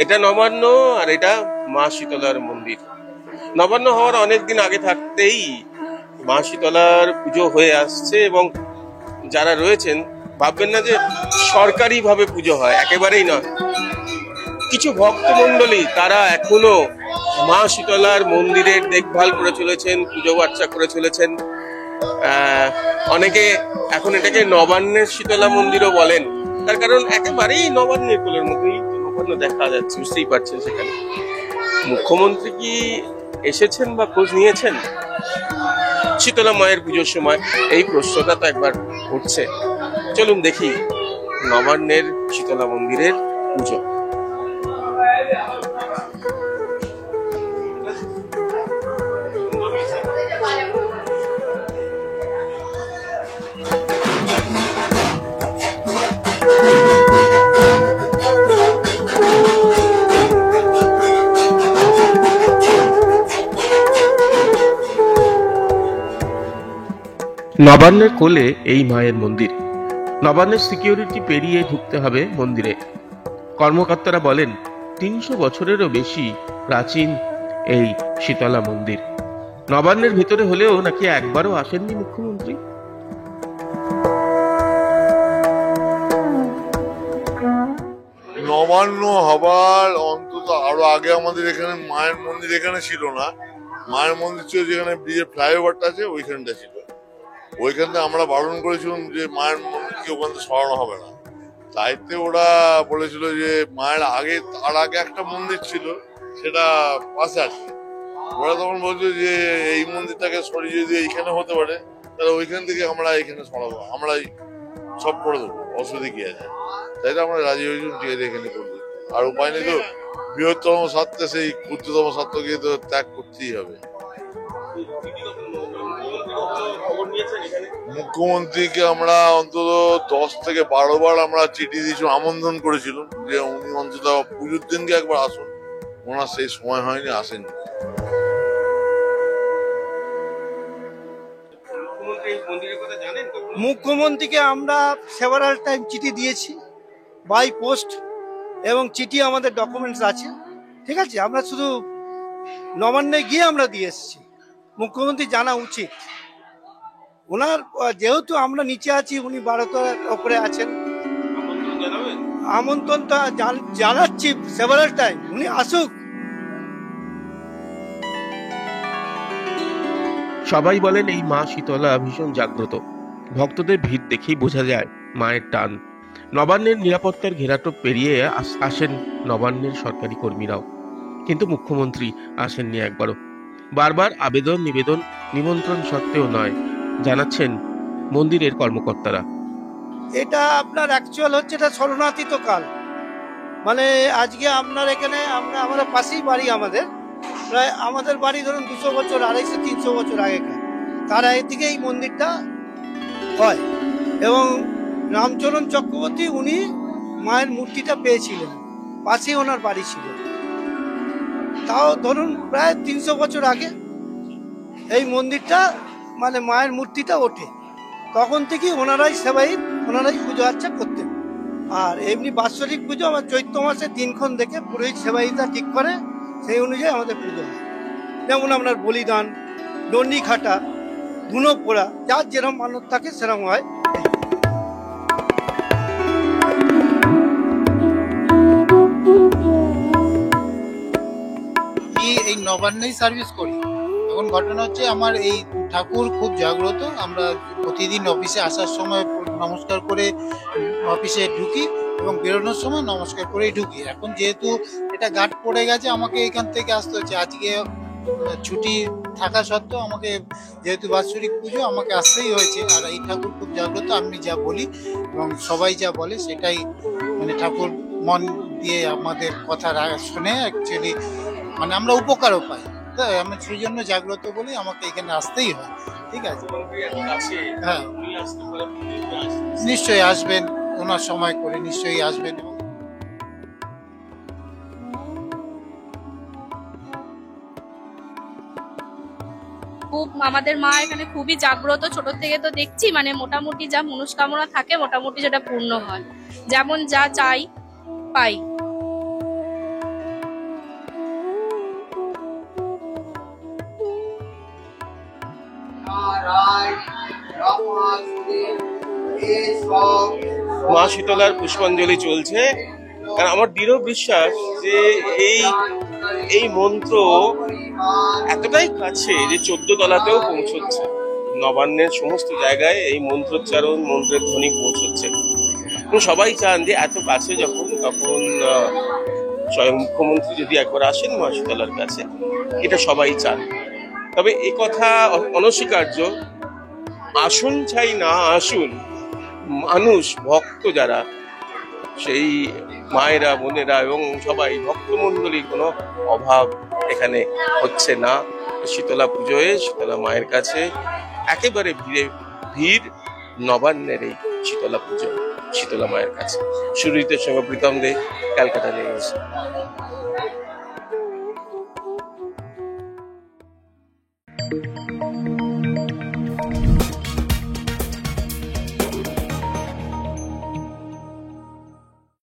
এটা নবান্ন, আর এটা মা শীতলার মন্দির। নবান্ন হওয়ার অনেকদিন আগে থাকতেই মা শীতলার পুজো হয়ে আসছে, এবং যারা রয়েছেন ভাববেন না যে সরকারি ভাবে পুজো হয়, একেবারেই নয়। কিছু ভক্তমণ্ডলী তারা এখনো মা শীতলার মন্দিরের দেখভাল করে চলেছেন, পুজো আর্চা করে চলেছেন। অনেকে এখন এটাকে নবান্নের শীতলা মন্দিরও বলেন, তার কারণ একেবারেই নবান্নের কোলের মধ্যেই নবান্ন দেখা যাচ্ছে, বুঝতেই পারছেন। সেখানে মুখ্যমন্ত্রী কি এসেছেন বা খোঁজ নিয়েছেন শীতলা মায়ের পুজোর সময়? এই প্রশ্নটা তো একবার উঠছে। চলুন দেখি নবান্নের শীতলা মন্দিরের পুজো। নবান্নের কোলে এই মায়ের মন্দির। নবান্নের সিকিউরিটি পেরিয়ে ঢুকতে হবে মন্দিরে। কর্মকর্তারা বলেন ৩০০ বছরেরও বেশি প্রাচীন এই শীতলা মন্দির। নবান্নের ভিতরে হলেও নাকি একবারও আসেননি মুখ্যমন্ত্রী। নবান্ন হবার অন্তত আরো আগে আমাদের এখানে মায়ের মন্দির এখানে ছিল না। মায়ের মন্দির ছিল যেখানে ব্রিজের ফ্লাইওভারটা আছে ওইখানটা ছিল। ওইখানটা আমরা বারণ করেছিলাম যে মায়ের মন্দিরকে ওখান থেকে সরানো হবে না। তাইতে ওরা বলেছিল যে মায়ের আগে, তার আগে একটা মন্দির ছিল সেটা পাশে আছে। ওরা তখন বলছে যে এই মন্দিরটাকে সরিয়ে যদি এইখানে হতে পারে তাহলে ওইখান থেকে আমরা এখানে সরাবো, আমরাই সব করে দেবো, অসুবিধা কি আছে। তাই তো আমরা রাজি হয়েছি, ঠিক আছে এখানে করবো। আর উপায় নেই তো, বৃহত্তম স্বার্থে সেই ক্ষুদ্রতম স্বার্থকে তো ত্যাগ করতেই হবে। মুখ্যমন্ত্রীকে আমরা অন্তত 10 থেকে 12 বার আমরা চিঠি দিয়েছি, আমন্ত্রণ করেছিলাম যে উনি অন্তত পুজোর দিনকে একবার আসুন। ওনার সেই সময় হয়নি, আসেনি। মুখ্যমন্ত্রীকে আমরা সেভারাল টাইম চিঠি দিয়েছি বাই পোস্ট, এবং চিঠি আমাদের ডকুমেন্টস আছে, ঠিক আছে। আমরা শুধু নবান্নে গিয়ে আমরা দিয়ে এসেছি। মুখ্যমন্ত্রী জানা উচিত, ওনার যেহেতু আমরা নিচে আছি, উনি 12তলার ওপরে আছেন। আমন্ত্রণটা জানাচ্ছি সেভারাল টাইম, উনি আসুক। সবাই বলেন এই মা শীতলা ভীষণ জাগ্রত। ভক্তদের ভিড় দেখেই বোঝা যায় মায়ের টান। নবান্নের নিরাপত্তার ঘেরাটোপ পেরিয়ে আসেন নবান্নের সরকারি কর্মীরাও, কিন্তু মুখ্যমন্ত্রী আসেননি একবারও। বারবার আবেদন নিবেদন নিমন্ত্রণ সত্ত্বেও নয়, জানাচ্ছেন মন্দিরের কর্মকর্তারা। এটা আপনার অ্যাকচুয়াল হচ্ছে, এটা শরণার্থিত কাল। মানে আজকে আপনার এখানে আমাদের পাশেই বাড়ি, প্রায় আমাদের বাড়ি ধরুন 200 বছর, 250-300 বছর আগেকার। তার আগে থেকে এই মন্দিরটা হয়, এবং রামচরণ চক্রবর্তী উনি মায়ের মূর্তিটা পেয়েছিলেন, পাশেই ওনার বাড়ি ছিল। তাও ধরুন প্রায় 300 বছর আগে এই মন্দিরটা, মানে মায়ের মূর্তিটা ওঠে। তখন থেকেই ওনারাই সেবায়িত, ওনারাই পুজো আর্চা করতেন। আর এমনি বাৎসরিক পুজো আমার চৈত্র মাসের দিনক্ষণ দেখে পুরোহিত সেবায়িতা ঠিক করে, সেই অনুযায়ী আমাদের পুজো হয়। যেমন আপনার বলিদান, দণ্ডি খাটা, ধুনো পোড়া, যার যেরকম মানত থাকে সেরকম হয়। এই নবান্নেই সার্ভিস করি। এখন ঘটনা হচ্ছে, আমার এই ঠাকুর খুব জাগ্রত। আমরা প্রতিদিন অফিসে আসার সময় নমস্কার করে অফিসে ঢুকি, এবং বেরোনোর সময় নমস্কার করেই ঢুকি। এখন যেহেতু এটা গাঁট পড়ে গেছে, আমাকে এখান থেকে আসতে হচ্ছে। আজকে ছুটি থাকা সত্ত্বেও আমাকে, যেহেতু বাৎসরিক পুজো, আমাকে আসতেই হয়েছে। আর এই ঠাকুর খুব জাগ্রত, আমি যা বলি এবং সবাই যা বলে সেটাই, মানে ঠাকুর মন দিয়ে আমাদের কথা শুনে অ্যাকচুয়ালি মানে আমরা উপকারও পাই। আমি সেই জন্য জাগ্রত বলি, আমাকে এখানে আসতেই হয়। ঠিক আছে, হ্যাঁ নিশ্চয়ই আসবেন, ওনার সময় করে নিশ্চয়ই আসবেন। খুব আমাদের মা এখানে খুবই জাগ্রত, ছোট থেকে তো দেখছি, মানে মোটামুটি যা মনস্কামনা থাকে মোটামুটি সেটা পূর্ণ হয়, যেমন যা চাই পাই। মা শীতলার পুষ্পাঞ্জলি চলছে। আর আমার দৃঢ় বিশ্বাস যে এই এই মন্ত্র এতটাই কাছে যে 14 তলাতেও পৌঁছচ্ছে। নবান্নের সমস্ত জায়গায় এই মন্ত্রোচ্চারণ, মন্ত্রের ধ্বনি পৌঁছচ্ছে। এবং সবাই চান যে এত কাছে যখন, তখন স্বয়ং মুখ্যমন্ত্রী যদি একবার আসেন মা শীতলার কাছে, এটা সবাই চান। তবে এ কথা অনস্বীকার্য, আসুন চাই না আসুন, মানুষ ভক্ত যারা, সেই মায়েরা, বোনেরা এবং সবাই ভক্তমণ্ডলীর কোনো অভাব এখানে হচ্ছে না। শীতলা পুজোয় শীতলা মায়ের কাছে একেবারে ভিড় নবান্নের এই শীতলা পুজো শীতলা মায়ের কাছে। সুরজিতের সঙ্গে প্রীতম দে, ক্যালকাটা নিউজ।